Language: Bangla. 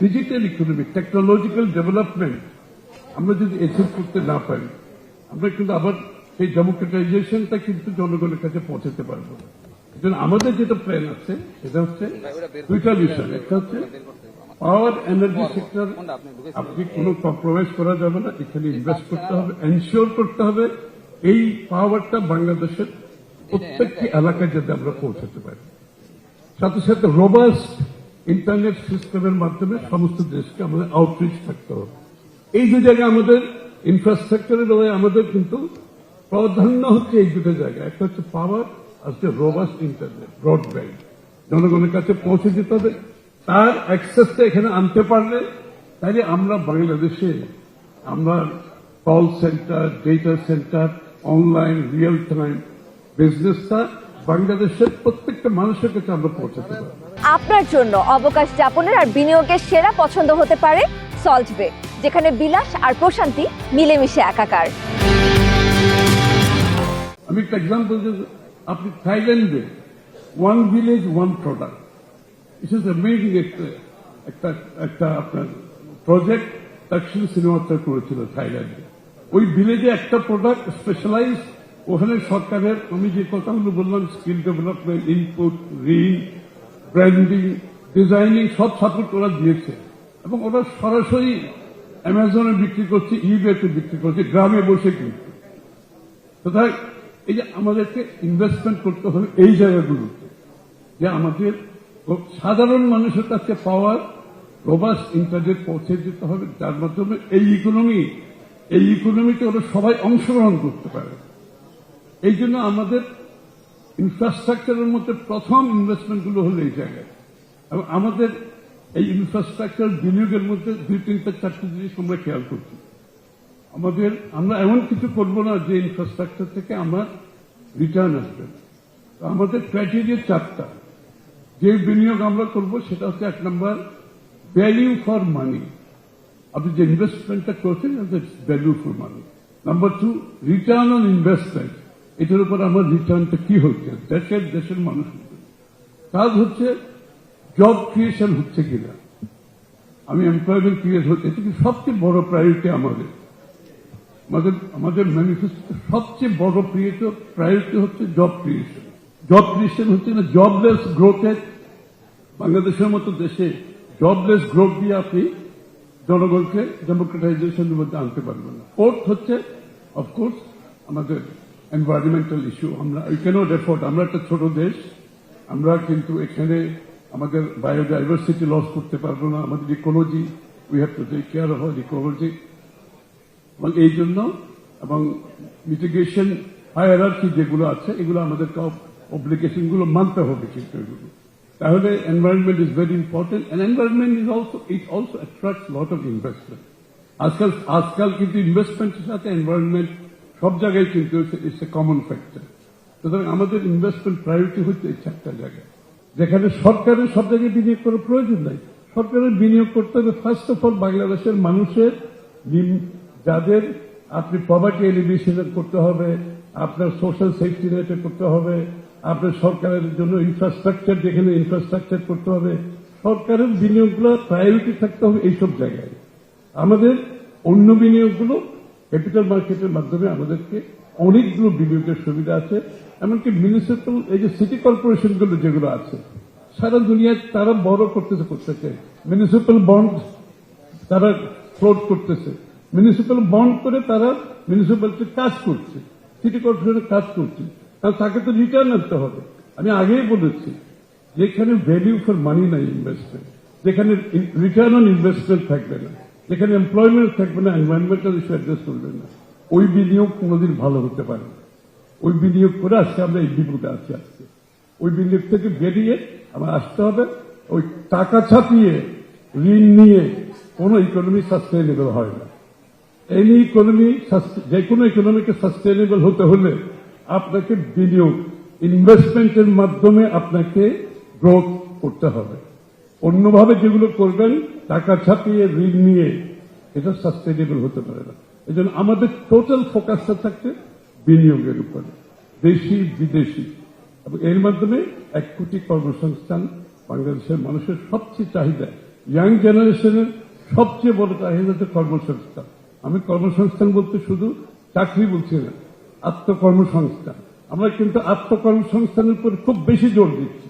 ডিজিটাল ইকোনমি, টেকনোলজিক্যাল ডেভেলপমেন্ট আমরা যদি অ্যাচিভ করতে না পারি, আমরা কিন্তু আবার সেই ডেমোক্রেটাইজেশনটা কিন্তু জনগণের কাছে পৌঁছাতে পারবো না। এই জন্য আমাদের যেটা প্ল্যান আছে সেটা হচ্ছে দুইটা বিষয়। একটা হচ্ছে পাওয়ার এনার্জি সেক্টর, আপনি কোনো কম্প্রোমাইজ করা যাবে না, এখানে ইনভেস্ট করতে হবে, এনশিওর করতে হবে এই পাওয়ারটা বাংলাদেশের প্রত্যেকটি এলাকায় যাতে আমরা পৌঁছাতে পারি। সাথে সাথে রোবাস্ট ইন্টারনেট সিস্টেমের মাধ্যমে সমস্ত দেশকে আমাদের আউটরিচ থাকতে হবে। এই যে জায়গায় আমাদের ইনফ্রাস্ট্রাকচারের আমাদের কিন্তু প্রাধান্য হচ্ছে এই দুটো জায়গায়, একটা হচ্ছে পাওয়ার আর হচ্ছে রোবাস্ট ইন্টারনেট, ব্রডব্যান্ড জনগণের কাছে পৌঁছে দিতে হবে। তার অ্যাক্সেসটা এখানে আনতে পারলে তাহলে আমরা বাংলাদেশে আমরা call centre, data centre, online real time বিজনেসটা বাংলাদেশের প্রত্যেকটা মানুষের কাছে আমরা পৌঁছাতে পারি। আপনার জন্য অবকাশ যাপনের আর বিনিয়োগের সেরা পছন্দ হতে পারে সল্ট বে, যেখানে বিলাস আর প্রশান্তি মিলেমিশে একাকার। আমি একটা এক্সাম্পল দিই, আপনি থাইল্যান্ডে one village one product, it is amazing একটা আপনার প্রজেক্ট অ্যাকশন সিনেমাটা করেছিল থাইল্যান্ডে। ওই ভিলেজে একটা প্রোডাক্ট স্পেশালাইজ, ওখানে সরকারের আমি যে কথাগুলো বললাম স্কিল ডেভেলপমেন্ট, ইনপুট, ঋণ, ব্র্যান্ডিং, ডিজাইনিং সব সাপোর্ট ওরা দিয়েছে এবং ওরা সরাসরি অ্যামাজনে বিক্রি করছে, ইবেতে বিক্রি করছে, গ্রামে বসে কিন্তু। সুতরাং এই যে আমাদেরকে ইনভেস্টমেন্ট করতে হবে এই জায়গাগুলোতে, যে আমাদের সাধারণ মানুষের কাছে পাওয়ার রোবাস্ট ইন্টারনেট পৌঁছে দিতে হবে, যার মাধ্যমে এই ইকোনমিতে ওরা সবাই অংশগ্রহণ করতে পারে। এই জন্য আমাদের ইনফ্রাস্ট্রাকচারের মধ্যে প্রথম ইনভেস্টমেন্টগুলো হলো এই জায়গায়, এবং আমাদের এই ইনফ্রাস্ট্রাকচার বিনিয়োগের মধ্যে 2-3-4টি জিনিস আমরা খেয়াল করছি। আমরা এমন কিছু করব না যে ইনফ্রাস্ট্রাকচার থেকে আমার রিটার্ন আসবে। আমাদের ক্রাইটেরিয়া 4টা। যে বিনিয়োগ আমরা করব সেটা হচ্ছে 1 নম্বর ভ্যালিউ ফর মানি, আপনি যে ইনভেস্টমেন্টটা করছেন value for money. Number 2 return on investment, এটার উপর আমার রিটার্নটা কি হচ্ছে দেশের মানুষের। কাজ হচ্ছে জব ক্রিয়েশন হচ্ছে কিনা, আমি এমপ্লয়মেন্ট ক্রিয়েট হচ্ছে, এটা কি সবচেয়ে বড় প্রায়োরিটি আমাদের ম্যানিফেস্টো। সবচেয়ে বড় প্রায়োরিটি হচ্ছে জব ক্রিয়েশন। জব ক্রিয়েশন হচ্ছে না জবলেস গ্রোথের, বাংলাদেশের মতো দেশে জবলেস গ্রোথ দিয়ে আপনি জনগণকে ডেমোক্রেটাইজেশনের মধ্যে আনতে পারবেন না। ফোর্থ হচ্ছে অফকোর্স আমাদের এনভায়রনমেন্টাল ইস্যু। আমরা ক্যানট এফোর্ড, আমরা একটা ছোট দেশ, আমরা কিন্তু এখানে আমাদের বায়োডাইভার্সিটি লস করতে পারবো না। আমাদের ecology, we have to take care of ecology, এবং এই জন্য এবং মিটিগেশন হায়ারার্কি যেগুলো আছে এগুলো আমাদের অব্লিগেশনগুলো মানতে হবে কিন্তু এগুলো। তাহলে environment is very important, and environment it also attracts lot of investment. আজকাল কিন্তু ইনভেস্টমেন্টের সাথে এনভায়রনমেন্ট সব জায়গায় কিন্তু ইটস এ কমন ফ্যাক্টর। সুতরাং আমাদের ইনভেস্টমেন্ট প্রায়োরিটি হচ্ছে এই 4টা জায়গায়, যেখানে সরকারের সব জায়গায় বিনিয়োগ করার প্রয়োজন নাই। সরকারের বিনিয়োগ করতে হবে ফার্স্ট অফ অল বাংলাদেশের মানুষের, যাদের আপনি পভার্টি এলিমিনেশন করতে হবে, আপনার সোশ্যাল সেফটি নেটে করতে হবে, আপনার সরকারের জন্য ইনফ্রাস্ট্রাকচার, যেখানে ইনফ্রাস্ট্রাকচার করতে হবে, সরকারের বিনিয়োগগুলো প্রায়োরিটি থাকতে হবে এইসব জায়গায়। আমাদের অন্য বিনিয়োগগুলো ক্যাপিটাল মার্কেটের মাধ্যমে আমাদেরকে অনেকগুলো বিনিয়োগের সুবিধা আছে। এমনকি মিউনিসিপ্যাল এই যে সিটি কর্পোরেশনগুলো যেগুলো আছে সারা দুনিয়ায় তারা বড় করতেছে, মিউনিসিপ্যাল বন্ড তারা ফ্লোট করতেছে, মিউনিসিপ্যাল বন্ড করে তারা মিউনিসিপ্যালিটির কাজ করছে, সিটি কর্পোরেশনের কাজ করছে, কারণ তাকে তো রিটার্ন আনতে হবে। আমি আগেই বলেছি যেখানে ভ্যালিউ ফর মানি নাই ইনভেস্টমেন্ট, যেখানে রিটার্ন অন ইনভেস্টমেন্ট থাকবে না, যেখানে এমপ্লয়মেন্ট থাকবে না, এনভায়রনমেন্টাল ইস্যু অ্যাড্রেস করবে না, ওই বিনিয়োগ কোনোদিন ভালো হতে পারে না। ওই বিনিয়োগ করে আজকে আমরা এই বিপদে আছি। আজকে ওই বিনিয়োগ থেকে বেরিয়ে আমার আসতে হবে। ওই টাকা ছাপিয়ে ঋণ নিয়ে কোন ইকোনমি সাস্টেইনেবল হয় না। এনি ইকোনমি, যে কোনো ইকোনমিকে সাস্টেইনেবল হতে হলে আপনাকে বিনিয়োগ, ইনভেস্টমেন্টের মাধ্যমে আপনাকে গ্রোথ করতে হবে। অন্যভাবে যেগুলো করবেন টাকা ছাপিয়ে ঋণ নিয়ে, এটা সাস্টেইনেবল হতে পারে না। এই জন্য আমাদের টোটাল ফোকাসটা থাকছে বিনিয়োগের উপরে, দেশি বিদেশি, এবং এর মাধ্যমে 1 কোটি কর্মসংস্থান বাংলাদেশের মানুষের সবচেয়ে চাহিদা। ইয়াং জেনারেশনের সবচেয়ে বড় চাহিদা হচ্ছে কর্মসংস্থান। আমি কর্মসংস্থান বলতে শুধু চাকরি বলছি না, আত্মকর্মসংস্থান। আমরা কিন্তু আত্মকর্মসংস্থানের উপর খুব বেশি জোর দিচ্ছি।